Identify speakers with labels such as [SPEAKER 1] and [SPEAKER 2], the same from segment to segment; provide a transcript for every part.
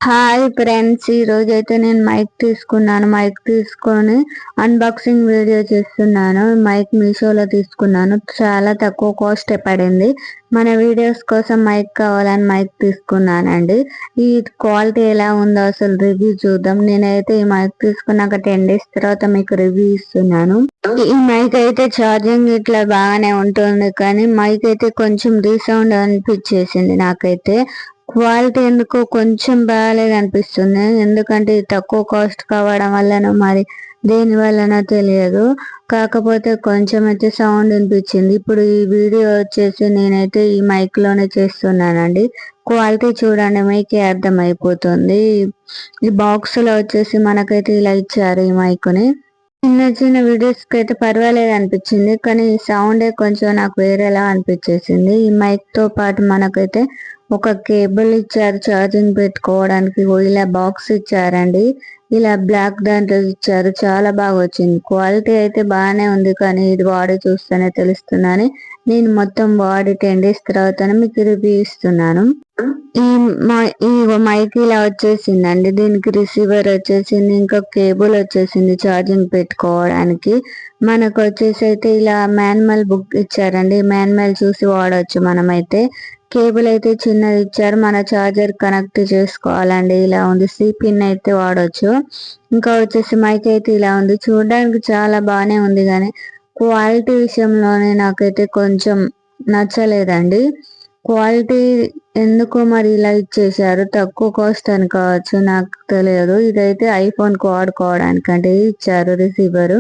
[SPEAKER 1] Hi friends, ఈ రోజు అయితే నేను మైక్ తీసుకున్నాను. మైక్ తీసుకొని అన్బాక్సింగ్ వీడియో చేస్తున్నాను. మైక్ మీషోలో తీసుకున్నాను. చాలా తక్కువ కాస్ట్ పడింది. మన వీడియోస్ కోసం మైక్ కావాలని మైక్ తీసుకున్నానండి. ఈ క్వాలిటీ ఎలా ఉందో అసలు రివ్యూ చూద్దాం. నేనైతే ఈ మైక్ తీసుకున్నాక 10 days తర్వాత మీకు రివ్యూ ఇస్తున్నాను. ఈ మైక్ అయితే ఛార్జింగ్ ఇట్లా బాగానే ఉంటుంది, కానీ మైక్ అయితే కొంచెం రీసౌండ్ అనిపించేసింది నాకైతే. క్వాలిటీ ఎందుకో కొంచెం బాగాలేదు అనిపిస్తుంది. ఎందుకంటే తక్కువ కాస్ట్ కావడం వల్లనో మరి దేని వల్లనో తెలియదు. కాకపోతే కొంచెం అయితే సౌండ్ అనిపించింది. ఇప్పుడు ఈ వీడియో వచ్చేసి నేనైతే ఈ మైక్ లోనే చేస్తున్నానండి. క్వాలిటీ చూడండి, మీకే అర్థమైపోతుంది. ఈ బాక్స్ లో వచ్చేసి మనకైతే ఇలా ఇచ్చారు ఈ మైక్ ని. చిన్న చిన్న వీడియోస్ కి అయితే పర్వాలేదు అనిపించింది, కానీ ఈ సౌండే కొంచెం నాకు వేరేలా అనిపించేసింది. ఈ మైక్ తో పాటు మనకైతే ఒక కేబుల్ ఇచ్చారు ఛార్జింగ్ పెట్టుకోవడానికి. ఇలా బాక్స్ ఇచ్చారండి, ఇలా బ్లాక్ దాంట్లో ఇచ్చారు. చాలా బాగా వచ్చింది. క్వాలిటీ అయితే బాగానే ఉంది, కానీ ఇది వాడి చూస్తేనే తెలుస్తుందని నేను మొత్తం వాడి 10 days తర్వాతనే మీకు రివ్యూ ఇస్తున్నాను. ఈ మైక్ ఇలా వచ్చేసిందండి. దీనికి రిసీవర్ వచ్చేసింది, ఇంకా కేబుల్ వచ్చేసింది ఛార్జింగ్ పెట్టుకోవడానికి. మనకు వచ్చేసి అయితే ఇలా మాన్యువల్ బుక్ ఇచ్చారండి. మాన్యువల్ చూసి వాడవచ్చు మనమైతే. కేబుల్ అయితే చిన్నది ఇచ్చారు, మన ఛార్జర్ కనెక్ట్ చేసుకోవాలండి. ఇలా ఉంది. సి పిన్ అయితే వాడవచ్చు. ఇంకా వచ్చేసి మైక్ అయితే ఇలా ఉంది. చూడడానికి చాలా బాగానే ఉంది, కానీ క్వాలిటీ విషయంలోనే నాకైతే కొంచెం నచ్చలేదండి. క్వాలిటీ ఎందుకో మరి ఇలా ఇచ్చేసారు. తక్కువ కాస్ట్ అని కావచ్చు, నాకు తెలియదు. ఇదైతే ఐఫోన్ కు వాడుకోవడానికి అంటే ఇచ్చారు రిసీవర్.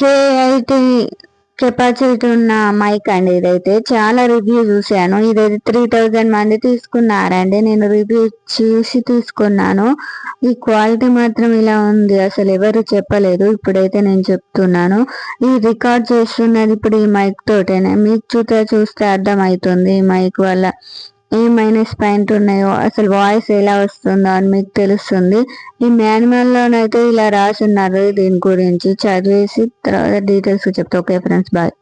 [SPEAKER 1] K80 కెపాసిటీ ఉన్న మైక్ అండి. ఇదైతే చాలా రివ్యూ చూశాను. ఇదైతే 3000 మంది తీసుకున్నారండి. నేను రివ్యూ చూసి తీసుకున్నాను. ఈ క్వాలిటీ మాత్రం ఇలా ఉంది, అసలు ఎవరు చెప్పలేదు. ఇప్పుడైతే నేను చెప్తున్నాను. ఈ రికార్డ్ చేస్తున్నది ఇప్పుడు ఈ మైక్ తోటేనే. మీకు చూస్తే అర్థమవుతుంది ఈ మైక్ వల్ల ఏ మైనస్ పాయింట్ ఉన్నాయో, అసలు వాయిస్ ఎలా వస్తుందో అని మీకు తెలుస్తుంది. ఈ మాన్యువల్ లోనైతే ఇలా రాసున్నారు. దీని గురించి చదివేసి తర్వాత డీటెయిల్స్ చెప్తా. Okay friends, bye.